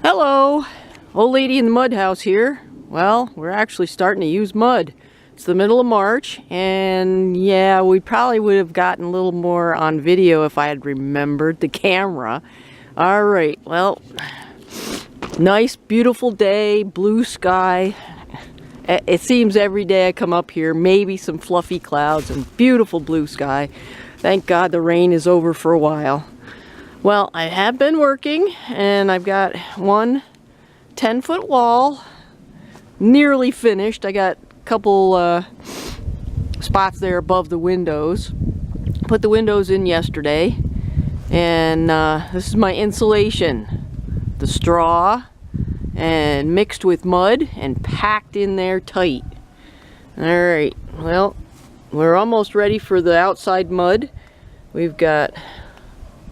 Hello, old lady in the mud house here. Well, we're actually starting to use mud. It's the middle of March, and yeah, we probably would have gotten a little more on video if I had remembered the camera. Alright, well, nice, beautiful day, blue sky. It seems every day I come up here, maybe some fluffy clouds and beautiful blue sky. Thank God the rain is over for a while. Well, I have been working, and I've got one 10-foot wall nearly finished. I got a couple spots there above the windows. Put the windows in yesterday, and this is my insulation. The straw and mixed with mud and packed in there tight. Alright, well, we're almost ready for the outside mud. We've got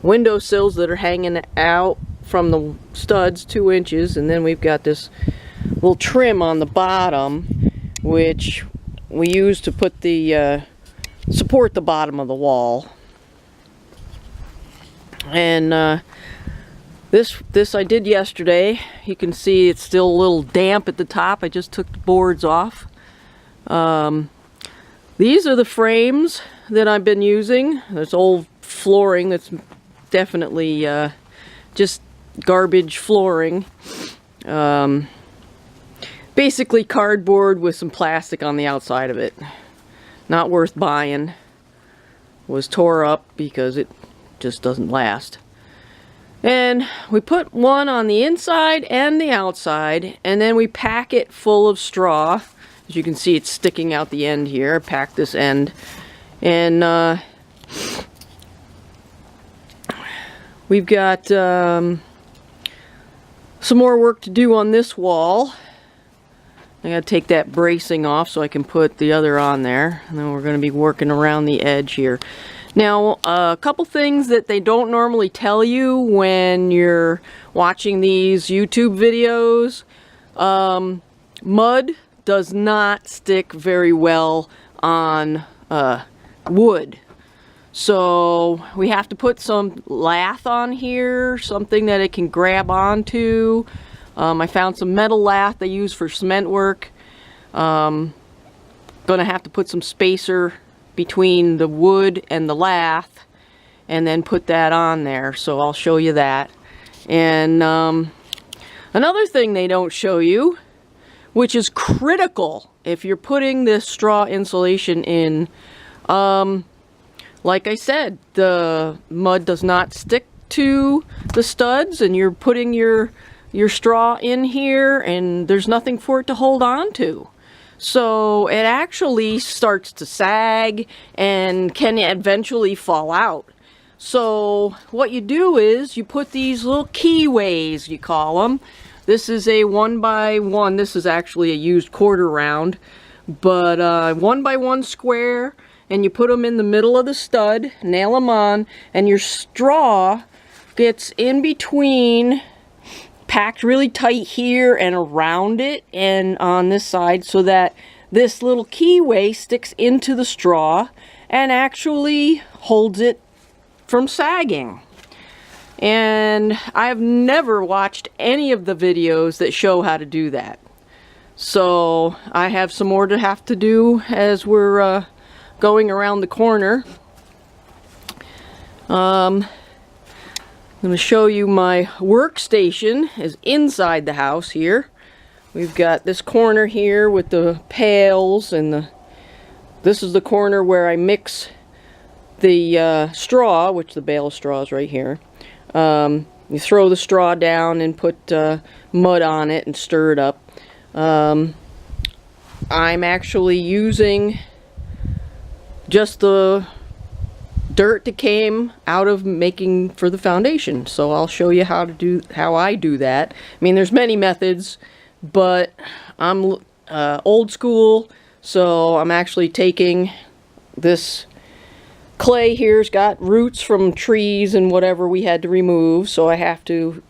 window sills that are hanging out from the studs 2 inches, and then we've got this little trim on the bottom which we use to put the support the bottom of the wall. And this I did yesterday. You can see it's still a little damp at the top. I just took the boards off. These are the frames that I've been using. There's old flooring that's definitely just garbage flooring. Basically cardboard with some plastic on the outside of it. Not worth buying. Was tore up because it just doesn't last. And we put one on the inside and the outside, and then we pack it full of straw. As you can see, it's sticking out the end here. I packed this end. And we've got some more work to do on this wall. I gotta take that bracing off so I can put the other on there. And then we're gonna be working around the edge here. Now, a couple things that they don't normally tell you when you're watching these YouTube videos. Mud does not stick very well on wood. So we have to put some lath on here, something that it can grab onto. I found some metal lath they use for cement work. Gonna have to put some spacer between the wood and the lath and then put that on there, so I'll show you that. And another thing they don't show you, which is critical if you're putting this straw insulation in, like I said, the mud does not stick to the studs, and you're putting your straw in here and there's nothing for it to hold on to. So it actually starts to sag and can eventually fall out. So what you do is you put these little keyways, you call them. This is a 1x1. This is actually a used quarter round, but 1x1 square, and you put them in the middle of the stud, nail them on, and your straw gets in between, packed really tight here and around it and on this side, so that this little keyway sticks into the straw and actually holds it from sagging. And I've never watched any of the videos that show how to do that. So I have some more to have to do as we're going around the corner. I'm going to show you my workstation is inside the house here. We've got this corner here with the pails, and this is the corner where I mix the straw, which the bale of straw is right here. You throw the straw down and put mud on it and stir it up. I'm actually using just the dirt that came out of making for the foundation, so I'll show you how I do that. I mean, there's many methods, but I'm old school, so I'm actually taking this clay here's got roots from trees and whatever we had to remove, so I have to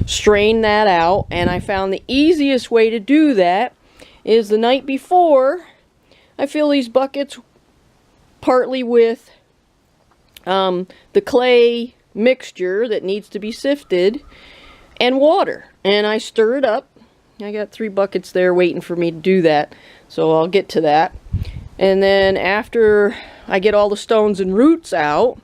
strain that out. And I found the easiest way to do that is the night before I fill these buckets partly with the clay mixture that needs to be sifted, and water. And I stir it up. I got 3 buckets there waiting for me to do that, so I'll get to that. And then after I get all the stones and roots out,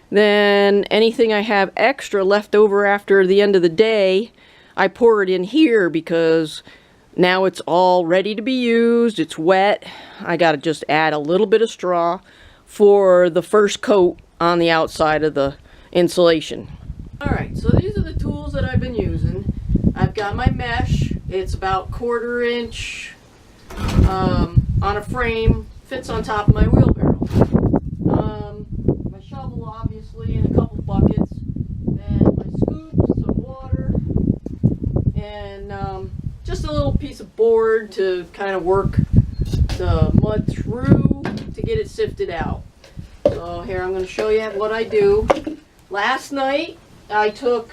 then anything I have extra left over after the end of the day, I pour it in here because now it's all ready to be used. It's wet. I gotta just add a little bit of straw for the first coat on the outside of the insulation. Alright, so these are the tools that I've been using. I've got my mesh. It's about 1/4 inch on a frame. Fits on top of my wheelbarrow. My shovel, obviously, in a couple buckets. And my scoop, some water. And just a little piece of board to kind of work the mud through to get it sifted out. So here I'm going to show you what I do. Last night I took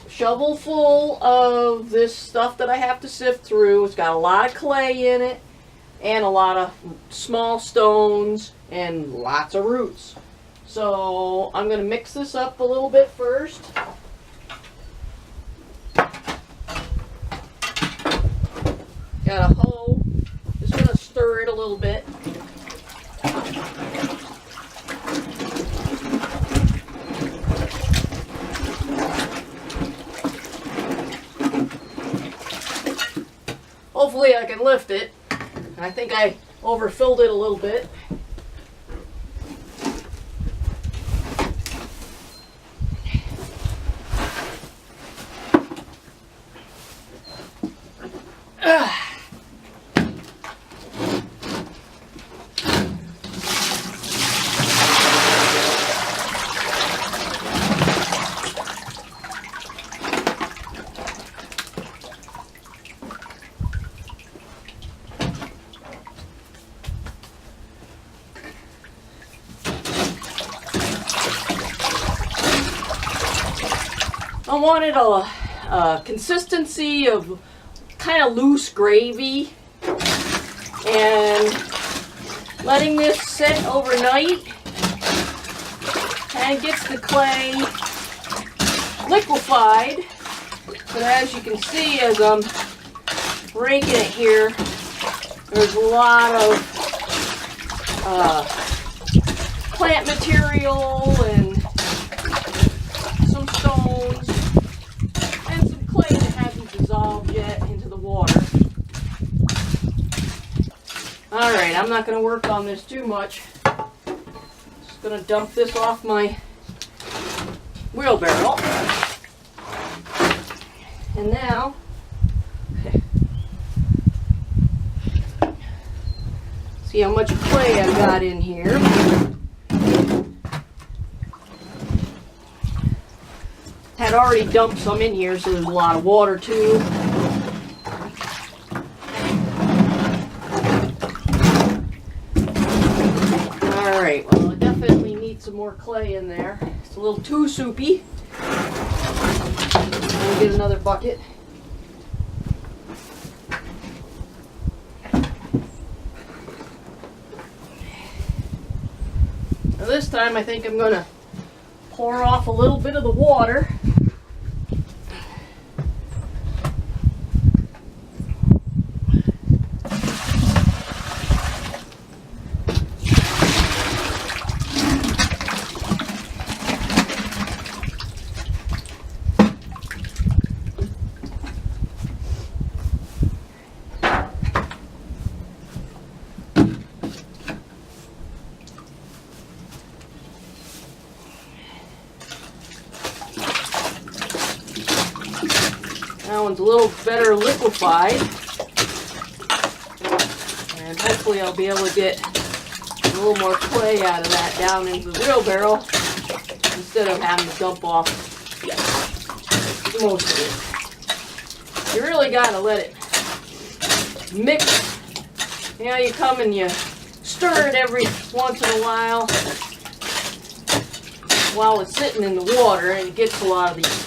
a shovel full of this stuff that I have to sift through. It's got a lot of clay in it and a lot of small stones and lots of roots. So I'm going to mix this up a little bit first. Got a hoe. Just going to stir it a little bit. Hopefully I can lift it. I think I overfilled it a little bit. I wanted a consistency of kind of loose gravy, and letting this sit overnight and gets the clay liquefied. But as you can see, as I'm raking it here, there's a lot of plant material and some stones and some clay that hasn't dissolved yet into the water. Alright, I'm not going to work on this too much. Just going to dump this off my wheelbarrow. And now, see how much clay I've got in here. Had already dumped some in here, so there's a lot of water too. Alright, well, I definitely need some more clay in there. It's a little too soupy. I'll get another bucket. Now this time I think I'm going to pour off a little bit of the water. That one's a little better liquefied, and hopefully I'll be able to get a little more clay out of that down into the wheelbarrow instead of having to dump off most of it. You really got to let it mix. You know, you come and you stir it every once in a while it's sitting in the water, and it gets a lot of these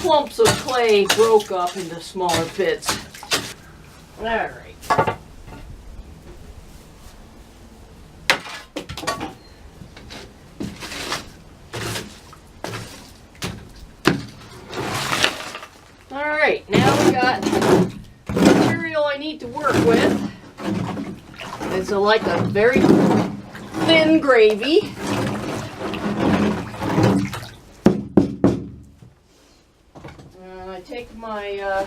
clumps of clay broke up into smaller bits. Alright. Alright, now we got the material I need to work with. It's like a very thin gravy. I take my a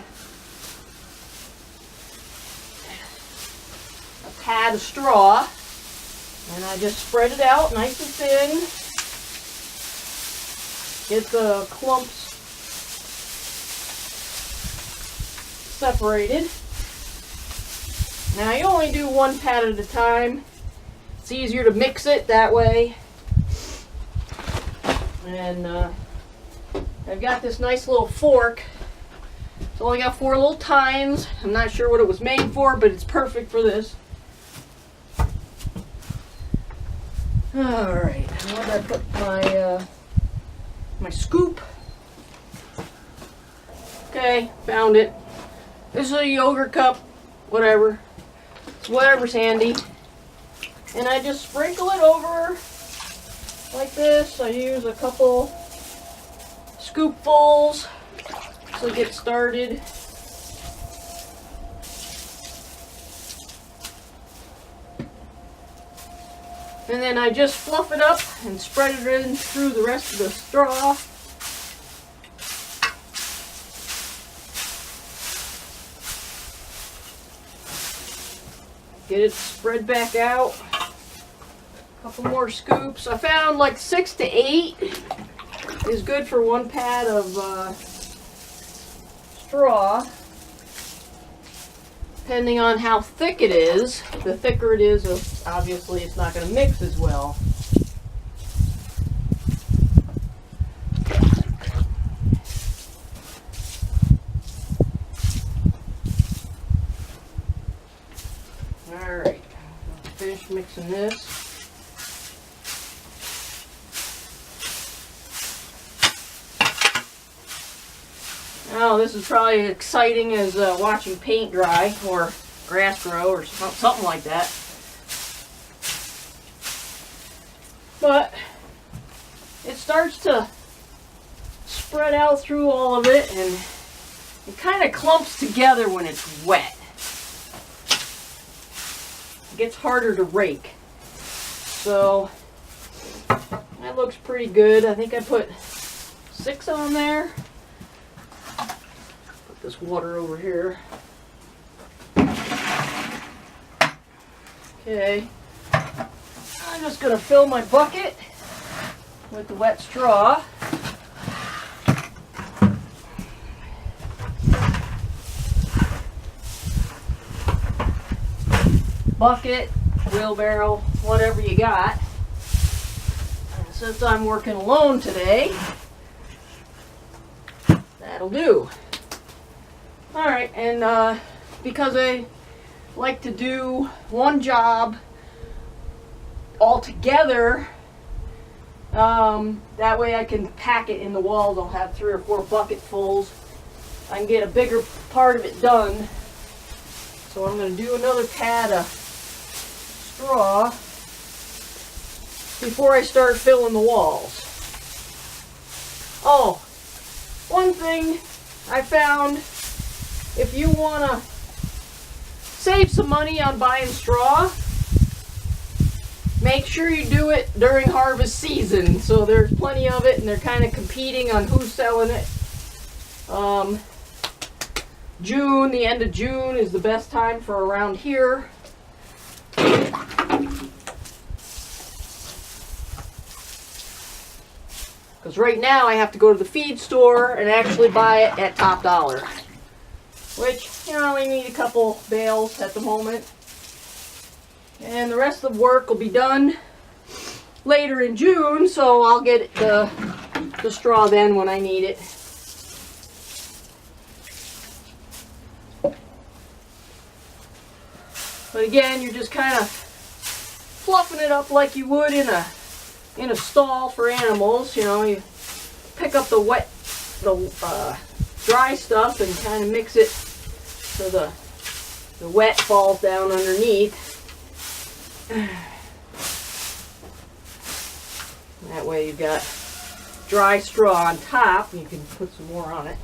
pad of straw and I just spread it out nice and thin. Get the clumps separated. Now you only do one pat at a time. It's easier to mix it that way. And I've got this nice little fork. It's only got 4 little tines. I'm not sure what it was made for, but it's perfect for this. Alright, now I put my my scoop. Okay, found it. This is a yogurt cup, whatever. It's whatever's handy. And I just sprinkle it over like this. I use a couple scoopfuls to get started. And then I just fluff it up and spread it in through the rest of the straw. Get it spread back out. A couple more scoops. I found like 6 to 8 is good for 1 pad of straw. Depending on how thick it is, the thicker it is, obviously it's not going to mix as well. Alright, finish mixing this. Oh, this is probably exciting as watching paint dry or grass grow or something like that. But it starts to spread out through all of it and it kind of clumps together when it's wet. It gets harder to rake. So that looks pretty good. I think I put 6 on there. This water over here. Okay, I'm just going to fill my bucket with the wet straw. Bucket, wheelbarrow, whatever you got. And since I'm working alone today, that'll do. Alright, and because I like to do one job all together, that way I can pack it in the walls. I'll have 3 or 4 bucketfuls. I can get a bigger part of it done. So I'm going to do another pad of straw before I start filling the walls. Oh, one thing I found, if you want to save some money on buying straw, make sure you do it during harvest season. So there's plenty of it and they're kind of competing on who's selling it. June, the end of June is the best time for around here. Because right now I have to go to the feed store and actually buy it at top dollar. Which, you know, I only need a couple bales at the moment. And the rest of the work will be done later in June, so I'll get the straw then when I need it. But again, you're just kind of fluffing it up like you would in a stall for animals. You know, you pick up the dry stuff and kind of mix it so the wet falls down underneath. That way you've got dry straw on top and you can put some more on it.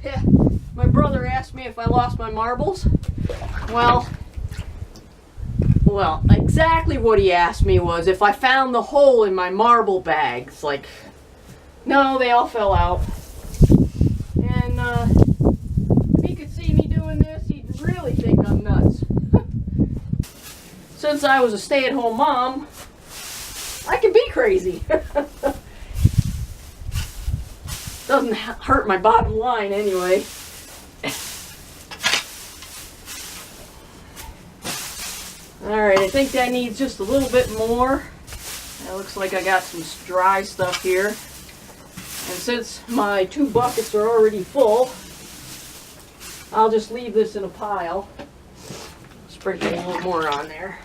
Yeah, my brother asked me if I lost my marbles. Well, exactly what he asked me was if I found the hole in my marble bags. Like, no, they all fell out. And if he could see me doing this, he'd really think I'm nuts. Since I was a stay-at-home mom, I can be crazy. Doesn't hurt my bottom line anyway. Alright, I think that needs just a little bit more. It looks like I got some dry stuff here. And since my 2 buckets are already full, I'll just leave this in a pile. Sprinkle a little more on there.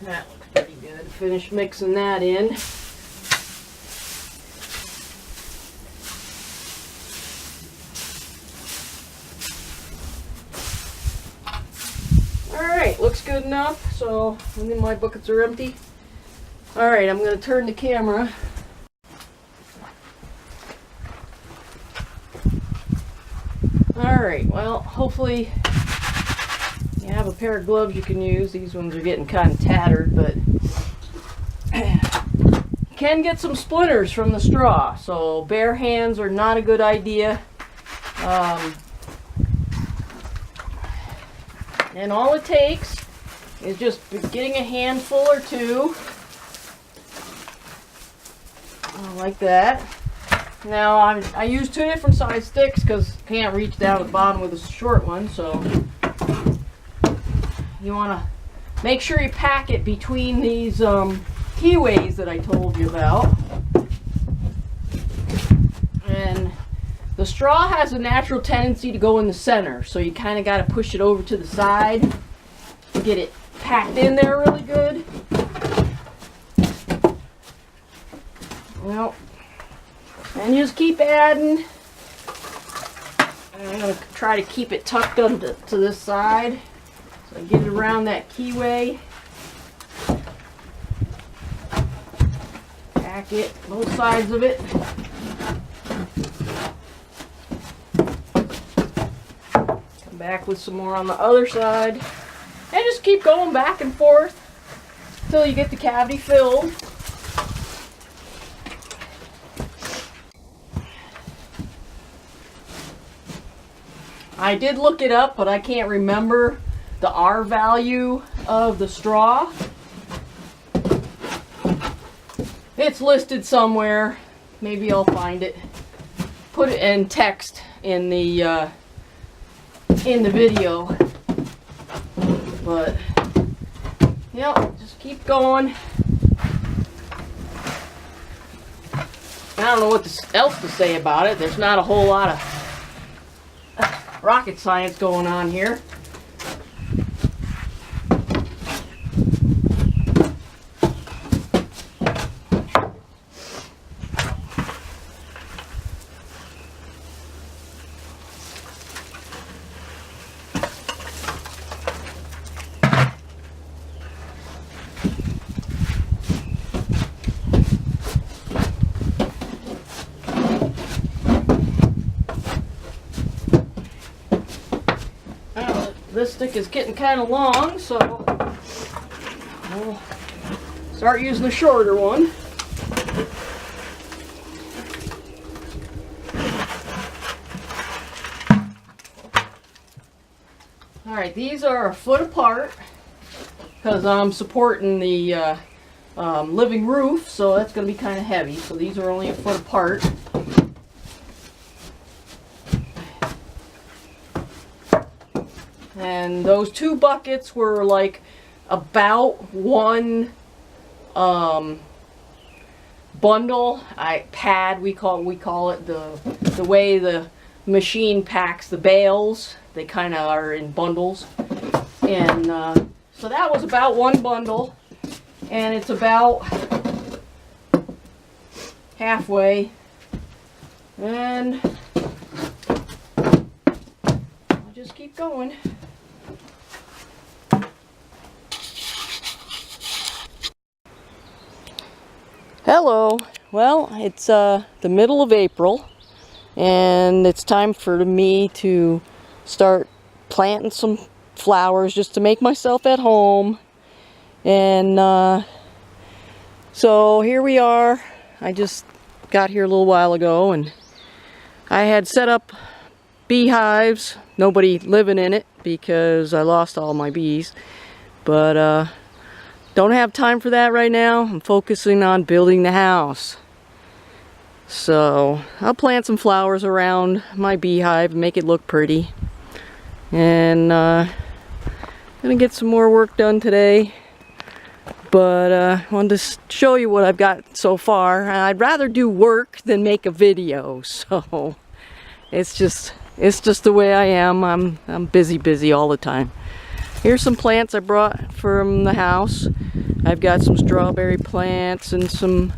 That looks pretty good. Finish mixing that in. Alright, looks good enough. So, and then my buckets are empty. Alright, I'm going to turn the camera. Alright, well, hopefully you have a pair of gloves you can use. These ones are getting kind of tattered, but you can get some splinters from the straw. So bare hands are not a good idea. And all it takes is just getting a handful or two. Like that. Now I use 2 different size sticks because I can't reach down to the bottom with a short one, so you want to make sure you pack it between these keyways that I told you about. And the straw has a natural tendency to go in the center, so you kind of got to push it over to the side to get it packed in there really good. Well, and just keep adding. And I'm going to try to keep it tucked to this side. So I get it around that keyway. Pack it, both sides of it. Come back with some more on the other side. And just keep going back and forth until you get the cavity filled. I did look it up, but I can't remember the R value of the straw. It's listed somewhere. Maybe I'll find it. Put it in text in the video. But yep, just keep going. I don't know what else to say about it. There's not a whole lot of rocket science going on here. This stick is getting kind of long, so we'll start using the shorter one. Alright, these are a foot apart because I'm supporting the living roof, so that's going to be kind of heavy. So these are only a foot apart. And those 2 buckets were like about one bundle. Pad we call it, the way the machine packs the bales. They kind of are in bundles, and so that was about one bundle, and it's about halfway, and I'll just keep going. Hello. Well, it's the middle of April, and it's time for me to start planting some flowers just to make myself at home. And so here we are. I just got here a little while ago, and I had set up beehives. Nobody living in it because I lost all my bees, but don't have time for that right now. I'm focusing on building the house. So I'll plant some flowers around my beehive and make it look pretty. And gonna get some more work done today. But I wanted to show you what I've got so far. I'd rather do work than make a video. So it's just the way I am. I'm busy all the time. Here's some plants I brought from the house. I've got some strawberry plants and some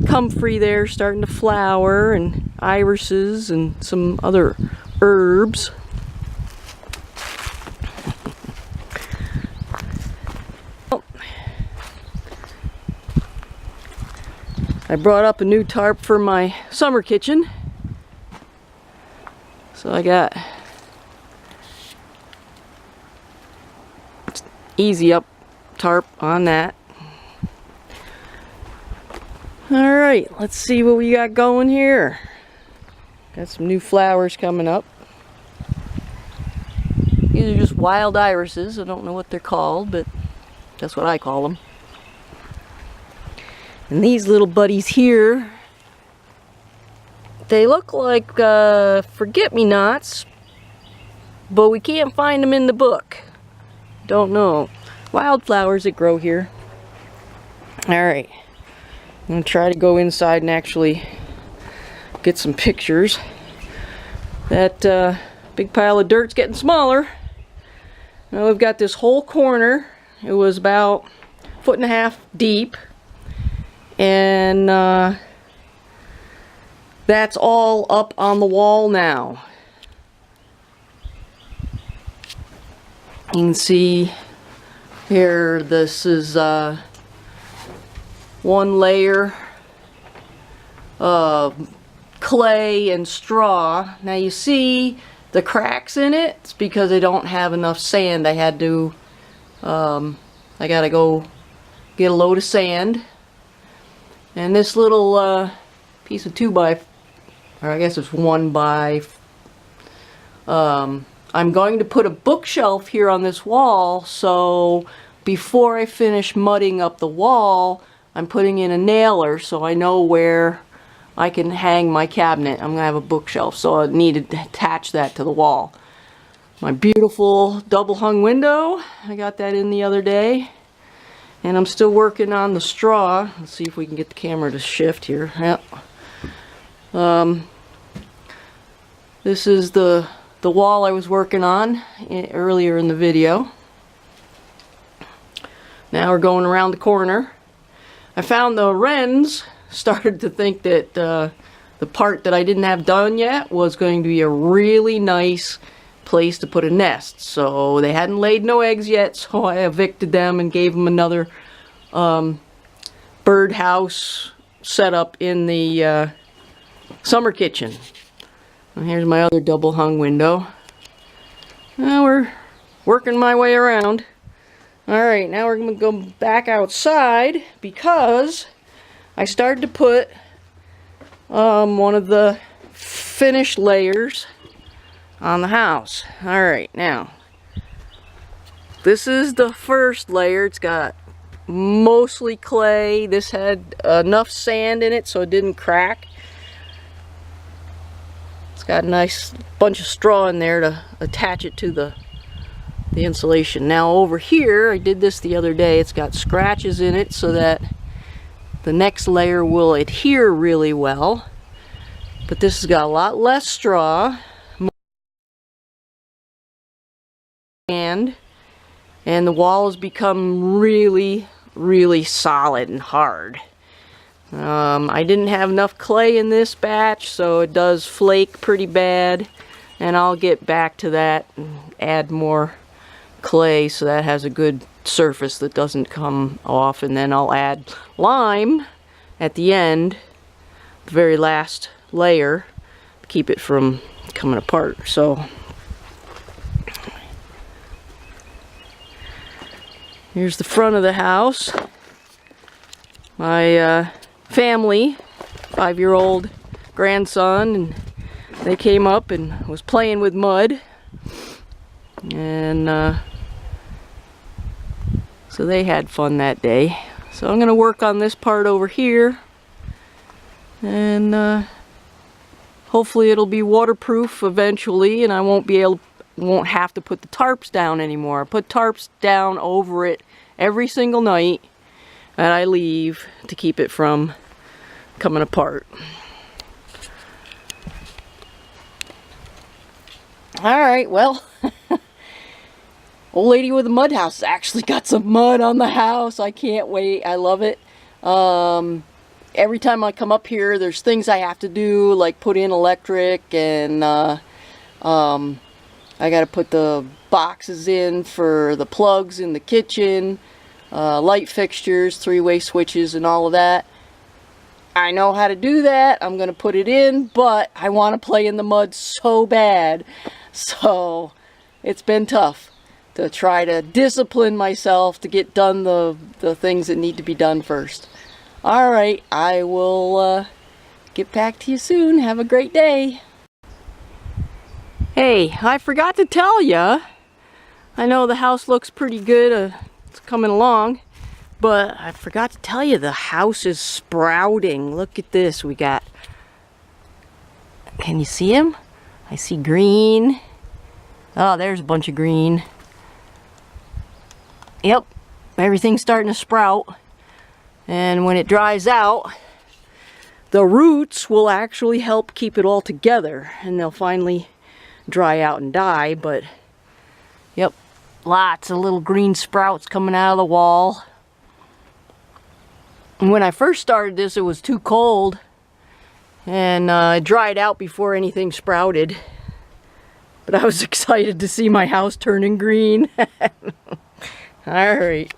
comfrey there starting to flower, and irises and some other herbs. I brought up a new tarp for my summer kitchen. So I got easy up tarp on that. Alright, let's see what we got going here. Got some new flowers coming up. These are just wild irises. I don't know what they're called, but that's what I call them. And these little buddies here, they look like forget-me-nots, but we can't find them in the book. Don't know. Wildflowers that grow here. Alright. I'm going to try to go inside and actually get some pictures. That big pile of dirt's getting smaller. Now we've got this whole corner. It was about 1.5 feet deep. And that's all up on the wall now. You can see here, this is one layer of clay and straw. Now you see the cracks in it. It's because I don't have enough sand. I had to, I gotta go get a load of sand. And this little piece of 2x, or I guess it's 1x, I'm going to put a bookshelf here on this wall, so before I finish mudding up the wall, I'm putting in a nailer so I know where I can hang my cabinet. I'm going to have a bookshelf, so I need to attach that to the wall. My beautiful double hung window, I got that in the other day. And I'm still working on the straw. Let's see if we can get the camera to shift here. Yep. This is the wall I was working on earlier in the video. Now we're going around the corner. I found the wrens started to think that the part that I didn't have done yet was going to be a really nice place to put a nest. So they hadn't laid no eggs yet, so I evicted them and gave them another bird house set up in the summer kitchen. And here's my other double hung window. Now we're working my way around. Alright, now we're going to go back outside because I started to put one of the finished layers on the house. Alright, now this is the first layer. It's got mostly clay. This had enough sand in it so it didn't crack. It's got a nice bunch of straw in there to attach it to the insulation. Now over here, I did this the other day, it's got scratches in it so that the next layer will adhere really well. But this has got a lot less straw, and the wall has become really solid and hard. I didn't have enough clay in this batch, so it does flake pretty bad, and I'll get back to that and add more clay so that has a good surface that doesn't come off, and then I'll add lime at the end, the very last layer, to keep it from coming apart. So here's the front of the house. My family, 5-year-old grandson, and they came up and was playing with mud, and so they had fun that day. So I'm gonna work on this part over here, and hopefully it'll be waterproof eventually, and I won't have to put the tarps down anymore. I put tarps down over it every single night that I leave to keep it from coming apart. Alright, well, old lady with the mud house actually got some mud on the house. I can't wait. I love it. Every time I come up here, there's things I have to do, like put in electric, and I gotta put the boxes in for the plugs in the kitchen, light fixtures, 3-way switches, and all of that. I know how to do that. I'm gonna put it in, but I want to play in the mud so bad. So it's been tough to try to discipline myself to get done the things that need to be done first. Alright, I will get back to you soon. Have a great day. Hey, I forgot to tell ya. I know the house looks pretty good. It's coming along. But I forgot to tell you, the house is sprouting. Look at this. We got... Can you see him? I see green. Oh, there's a bunch of green. Yep, everything's starting to sprout. And when it dries out, the roots will actually help keep it all together. And they'll finally dry out and die. But, yep, lots of little green sprouts coming out of the wall. When I first started this, it was too cold, and it dried out before anything sprouted. But I was excited to see my house turning green. Alright.